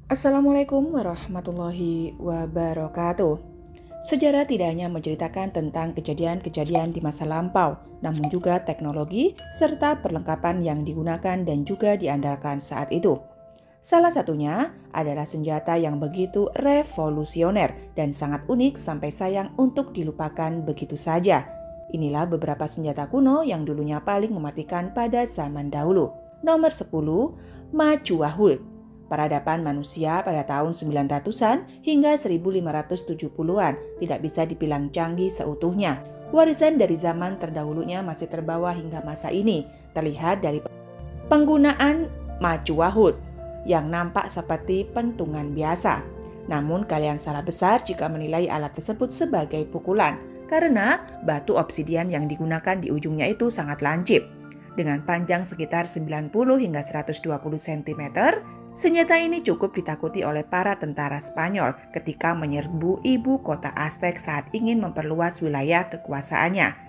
Assalamualaikum warahmatullahi wabarakatuh. Sejarah tidak hanya menceritakan tentang kejadian-kejadian di masa lampau, namun juga teknologi serta perlengkapan yang digunakan dan juga diandalkan saat itu. Salah satunya adalah senjata yang begitu revolusioner dan sangat unik sampai sayang untuk dilupakan begitu saja. Inilah beberapa senjata kuno yang dulunya paling mematikan pada zaman dahulu. Nomor 10, Macuahult. Peradaban manusia pada tahun 900-an hingga 1570-an tidak bisa dibilang canggih seutuhnya. Warisan dari zaman terdahulunya masih terbawa hingga masa ini, terlihat dari penggunaan Macuahult yang nampak seperti pentungan biasa. Namun kalian salah besar jika menilai alat tersebut sebagai pukulan, karena batu obsidian yang digunakan di ujungnya itu sangat lancip. Dengan panjang sekitar 90 hingga 120 cm, senjata ini cukup ditakuti oleh para tentara Spanyol ketika menyerbu ibu kota Aztec saat ingin memperluas wilayah kekuasaannya.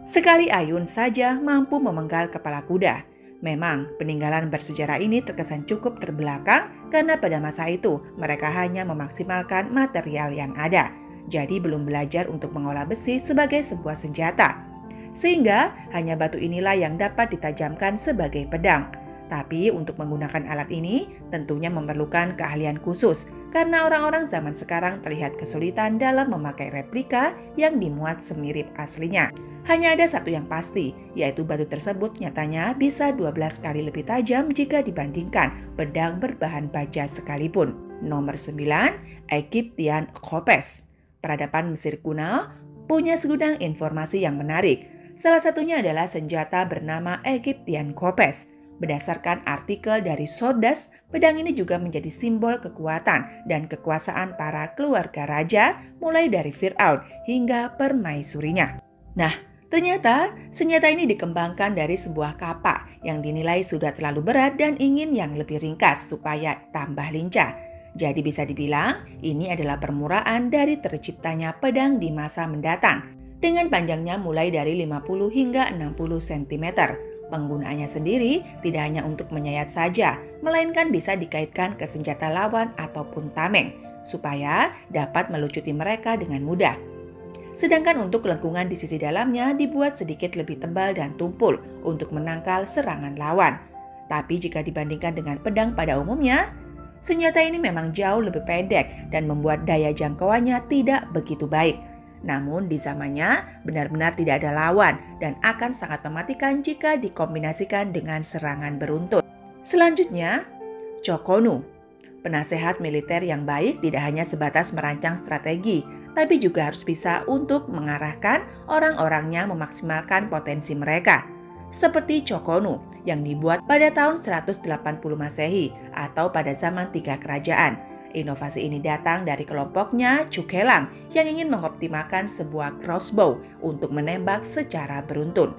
Sekali ayun saja mampu memenggal kepala kuda. Memang peninggalan bersejarah ini terkesan cukup terbelakang karena pada masa itu mereka hanya memaksimalkan material yang ada. Jadi belum belajar untuk mengolah besi sebagai sebuah senjata. Sehingga hanya batu inilah yang dapat ditajamkan sebagai pedang. Tapi untuk menggunakan alat ini tentunya memerlukan keahlian khusus karena orang-orang zaman sekarang terlihat kesulitan dalam memakai replika yang dimuat semirip aslinya. Hanya ada satu yang pasti, yaitu batu tersebut nyatanya bisa 12 kali lebih tajam jika dibandingkan pedang berbahan baja sekalipun. Nomor 9, Egyptian Kopes. Peradaban Mesir kuno punya segudang informasi yang menarik. Salah satunya adalah senjata bernama Egyptian Kopes. Berdasarkan artikel dari Sourdas, pedang ini juga menjadi simbol kekuatan dan kekuasaan para keluarga raja, mulai dari Fir'aun hingga permaisurinya. Nah, ternyata senjata ini dikembangkan dari sebuah kapak yang dinilai sudah terlalu berat dan ingin yang lebih ringkas supaya tambah lincah. Jadi bisa dibilang ini adalah permulaan dari terciptanya pedang di masa mendatang. Dengan panjangnya mulai dari 50 hingga 60 cm. Penggunaannya sendiri tidak hanya untuk menyayat saja, melainkan bisa dikaitkan ke senjata lawan ataupun tameng, supaya dapat melucuti mereka dengan mudah. Sedangkan untuk lengkungan di sisi dalamnya dibuat sedikit lebih tebal dan tumpul untuk menangkal serangan lawan. Tapi jika dibandingkan dengan pedang pada umumnya, senjata ini memang jauh lebih pendek dan membuat daya jangkauannya tidak begitu baik. Namun di zamannya benar-benar tidak ada lawan dan akan sangat mematikan jika dikombinasikan dengan serangan beruntun. Selanjutnya, Chokonu. Penasehat militer yang baik tidak hanya sebatas merancang strategi, tapi juga harus bisa untuk mengarahkan orang-orangnya memaksimalkan potensi mereka. Seperti Chokonu yang dibuat pada tahun 180 Masehi atau pada zaman 3 kerajaan. Inovasi ini datang dari kelompoknya Cukelang yang ingin mengoptimalkan sebuah crossbow untuk menembak secara beruntun.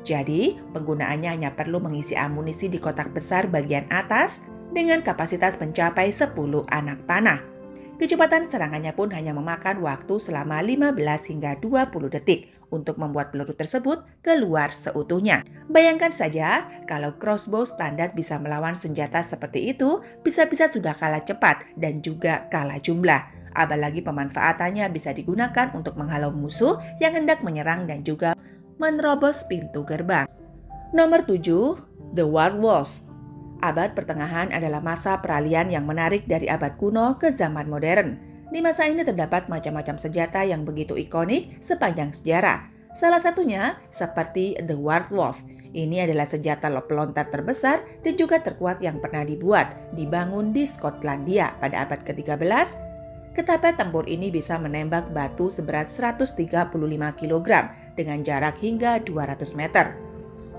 Jadi, penggunaannya hanya perlu mengisi amunisi di kotak besar bagian atas dengan kapasitas mencapai 10 anak panah. Kecepatan serangannya pun hanya memakan waktu selama 15 hingga 20 detik untuk membuat peluru tersebut keluar seutuhnya. Bayangkan saja kalau crossbow standar bisa melawan senjata seperti itu, bisa-bisa sudah kalah cepat dan juga kalah jumlah. Apalagi pemanfaatannya bisa digunakan untuk menghalau musuh yang hendak menyerang dan juga menerobos pintu gerbang. Nomor 7, The Werewolf. Abad pertengahan adalah masa peralihan yang menarik dari abad kuno ke zaman modern. Di masa ini terdapat macam-macam senjata yang begitu ikonik sepanjang sejarah. Salah satunya seperti The Werewolf. Ini adalah senjata pelontar terbesar dan juga terkuat yang pernah dibangun di Skotlandia pada abad ke-13. Ketapel tempur ini bisa menembak batu seberat 135 kg dengan jarak hingga 200 meter.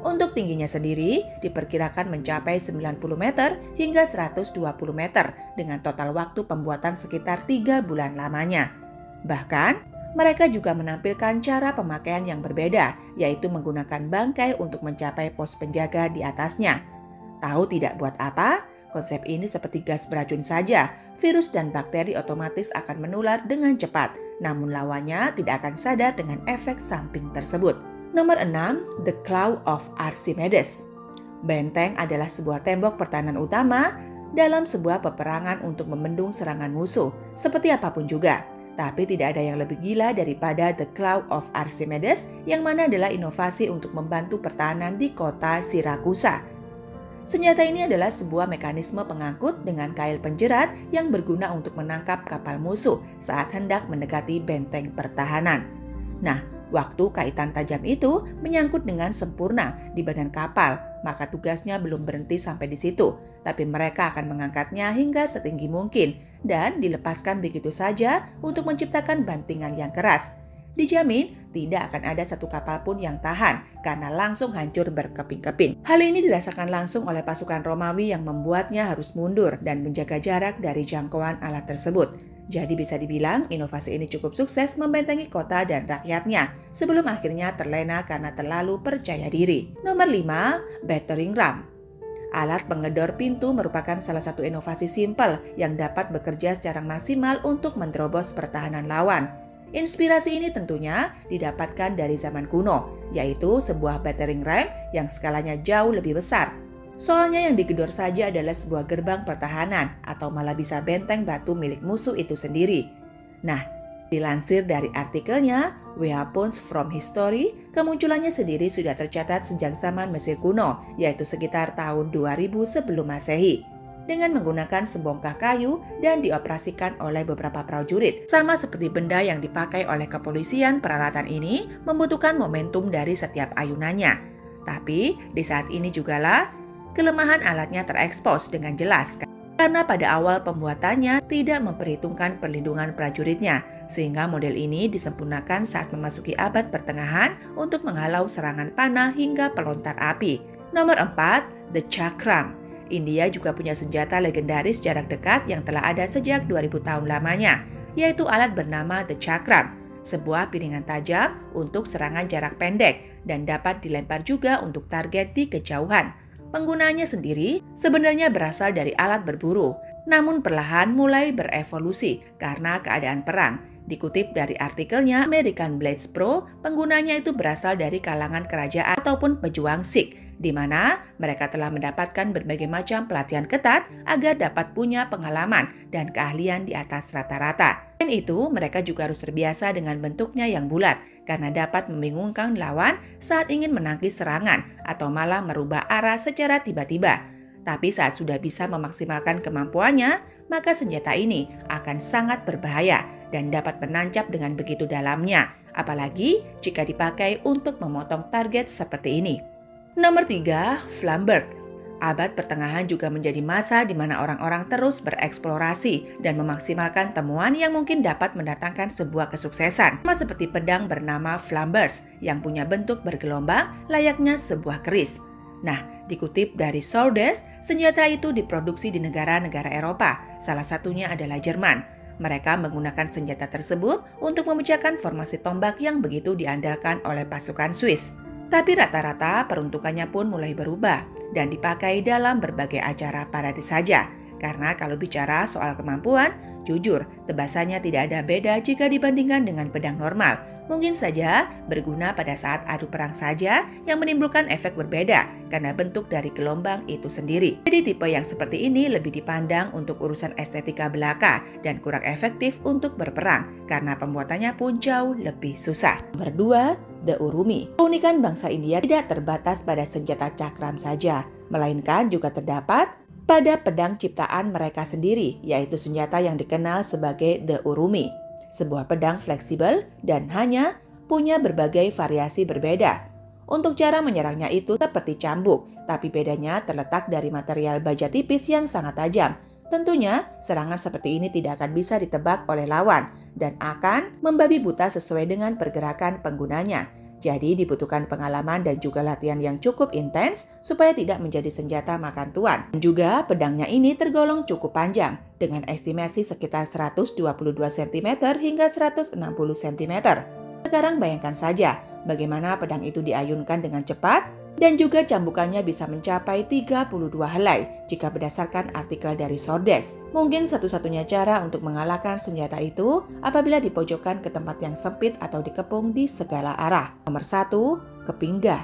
Untuk tingginya sendiri diperkirakan mencapai 90 meter hingga 120 meter dengan total waktu pembuatan sekitar 3 bulan lamanya. Bahkan, mereka juga menampilkan cara pemakaian yang berbeda, yaitu menggunakan bangkai untuk mencapai pos penjaga di atasnya. Tahu tidak buat apa? Konsep ini seperti gas beracun saja. Virus dan bakteri otomatis akan menular dengan cepat, namun lawannya tidak akan sadar dengan efek samping tersebut. Nomor 6, The Claw of Archimedes. Benteng adalah sebuah tembok pertahanan utama dalam sebuah peperangan untuk membendung serangan musuh, seperti apapun juga. Tapi tidak ada yang lebih gila daripada The Claw of Archimedes, yang mana adalah inovasi untuk membantu pertahanan di kota Sirakusa. Senjata ini adalah sebuah mekanisme pengangkut dengan kail penjerat yang berguna untuk menangkap kapal musuh saat hendak mendekati benteng pertahanan. Nah, waktu kaitan tajam itu menyangkut dengan sempurna di badan kapal, maka tugasnya belum berhenti sampai di situ, tapi mereka akan mengangkatnya hingga setinggi mungkin dan dilepaskan begitu saja untuk menciptakan bantingan yang keras. Dijamin tidak akan ada satu kapal pun yang tahan karena langsung hancur berkeping-keping. Hal ini dirasakan langsung oleh pasukan Romawi yang membuatnya harus mundur dan menjaga jarak dari jangkauan alat tersebut. Jadi bisa dibilang inovasi ini cukup sukses membentengi kota dan rakyatnya sebelum akhirnya terlena karena terlalu percaya diri. Nomor 5, battering ram. Alat pengedor pintu merupakan salah satu inovasi simpel yang dapat bekerja secara maksimal untuk menerobos pertahanan lawan. Inspirasi ini tentunya didapatkan dari zaman kuno, yaitu sebuah battering ram yang skalanya jauh lebih besar. Soalnya yang digedor saja adalah sebuah gerbang pertahanan atau malah bisa benteng batu milik musuh itu sendiri. Nah, dilansir dari artikelnya Weapons from History, kemunculannya sendiri sudah tercatat sejak zaman Mesir kuno, yaitu sekitar tahun 2000 sebelum Masehi. Dengan menggunakan sebongkah kayu dan dioperasikan oleh beberapa prajurit. Sama seperti benda yang dipakai oleh kepolisian, peralatan ini membutuhkan momentum dari setiap ayunannya. Tapi di saat ini jugalah kelemahan alatnya terekspos dengan jelas karena pada awal pembuatannya tidak memperhitungkan perlindungan prajuritnya, sehingga model ini disempurnakan saat memasuki abad pertengahan untuk menghalau serangan panah hingga pelontar api. Nomor 4, The Chakram. India juga punya senjata legendaris jarak dekat yang telah ada sejak 2000 tahun lamanya, yaitu alat bernama The Chakram, sebuah piringan tajam untuk serangan jarak pendek dan dapat dilempar juga untuk target di kejauhan. Penggunaannya sendiri sebenarnya berasal dari alat berburu, namun perlahan mulai berevolusi karena keadaan perang. Dikutip dari artikelnya American Blades Pro, penggunanya itu berasal dari kalangan kerajaan ataupun pejuang Sikh, di mana mereka telah mendapatkan berbagai macam pelatihan ketat agar dapat punya pengalaman dan keahlian di atas rata-rata. Dan itu mereka juga harus terbiasa dengan bentuknya yang bulat, karena dapat membingungkan lawan saat ingin menangkis serangan atau malah merubah arah secara tiba-tiba. Tapi saat sudah bisa memaksimalkan kemampuannya, maka senjata ini akan sangat berbahaya dan dapat menancap dengan begitu dalamnya, apalagi jika dipakai untuk memotong target seperti ini. Nomor 3, Flamberg. Abad pertengahan juga menjadi masa di mana orang-orang terus bereksplorasi dan memaksimalkan temuan yang mungkin dapat mendatangkan sebuah kesuksesan. Sama seperti pedang bernama Flambers yang punya bentuk bergelombang layaknya sebuah keris. Nah, dikutip dari Swordes, senjata itu diproduksi di negara-negara Eropa, salah satunya adalah Jerman. Mereka menggunakan senjata tersebut untuk memecahkan formasi tombak yang begitu diandalkan oleh pasukan Swiss. Tapi rata-rata peruntukannya pun mulai berubah dan dipakai dalam berbagai acara parade saja. Karena kalau bicara soal kemampuan, jujur, tebasannya tidak ada beda jika dibandingkan dengan pedang normal. Mungkin saja berguna pada saat adu perang saja yang menimbulkan efek berbeda karena bentuk dari gelombang itu sendiri. Jadi tipe yang seperti ini lebih dipandang untuk urusan estetika belaka dan kurang efektif untuk berperang karena pembuatannya pun jauh lebih susah. Nomor 2, The Urumi. Keunikan bangsa India tidak terbatas pada senjata cakram saja, melainkan juga terdapat pada pedang ciptaan mereka sendiri, yaitu senjata yang dikenal sebagai The Urumi. Sebuah pedang fleksibel dan hanya punya berbagai variasi berbeda. Untuk cara menyerangnya itu seperti cambuk, tapi bedanya terletak dari material baja tipis yang sangat tajam. Tentunya, serangan seperti ini tidak akan bisa ditebak oleh lawan dan akan membabi buta sesuai dengan pergerakan penggunanya. Jadi dibutuhkan pengalaman dan juga latihan yang cukup intens supaya tidak menjadi senjata makan tuan. Juga pedangnya ini tergolong cukup panjang dengan estimasi sekitar 122 cm hingga 160 cm. Sekarang bayangkan saja bagaimana pedang itu diayunkan dengan cepat dan juga cambukannya bisa mencapai 32 helai jika berdasarkan artikel dari Swordes. Mungkin satu-satunya cara untuk mengalahkan senjata itu apabila dipojokkan ke tempat yang sempit atau dikepung di segala arah. Nomor 1, kepingga.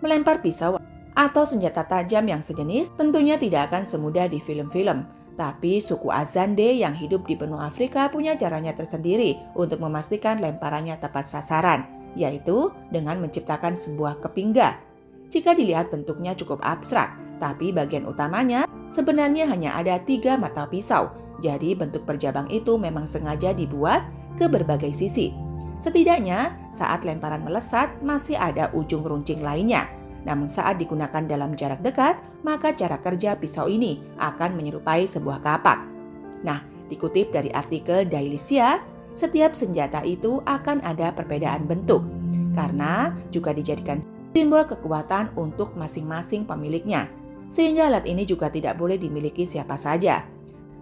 Melempar pisau atau senjata tajam yang sejenis tentunya tidak akan semudah di film-film. Tapi suku Azande yang hidup di benua Afrika punya caranya tersendiri untuk memastikan lemparannya tepat sasaran, yaitu dengan menciptakan sebuah kepingga. Jika dilihat bentuknya cukup abstrak, tapi bagian utamanya sebenarnya hanya ada 3 mata pisau. Jadi bentuk berjabang itu memang sengaja dibuat ke berbagai sisi. Setidaknya saat lemparan melesat masih ada ujung runcing lainnya. Namun saat digunakan dalam jarak dekat, maka cara kerja pisau ini akan menyerupai sebuah kapak. Nah, dikutip dari artikel Dailysia, setiap senjata itu akan ada perbedaan bentuk, karena juga dijadikan simbol kekuatan untuk masing-masing pemiliknya. Sehingga alat ini juga tidak boleh dimiliki siapa saja.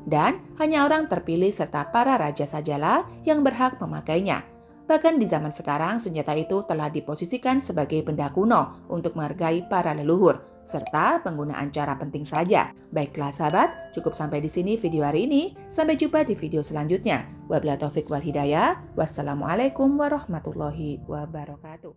Dan hanya orang terpilih serta para raja sajalah yang berhak memakainya. Bahkan di zaman sekarang, senjata itu telah diposisikan sebagai benda kuno untuk menghargai para leluhur, serta penggunaan cara penting saja. Baiklah sahabat, cukup sampai di sini video hari ini. Sampai jumpa di video selanjutnya. Wabillahi taufiq wal hidayah. Wassalamualaikum warahmatullahi wabarakatuh.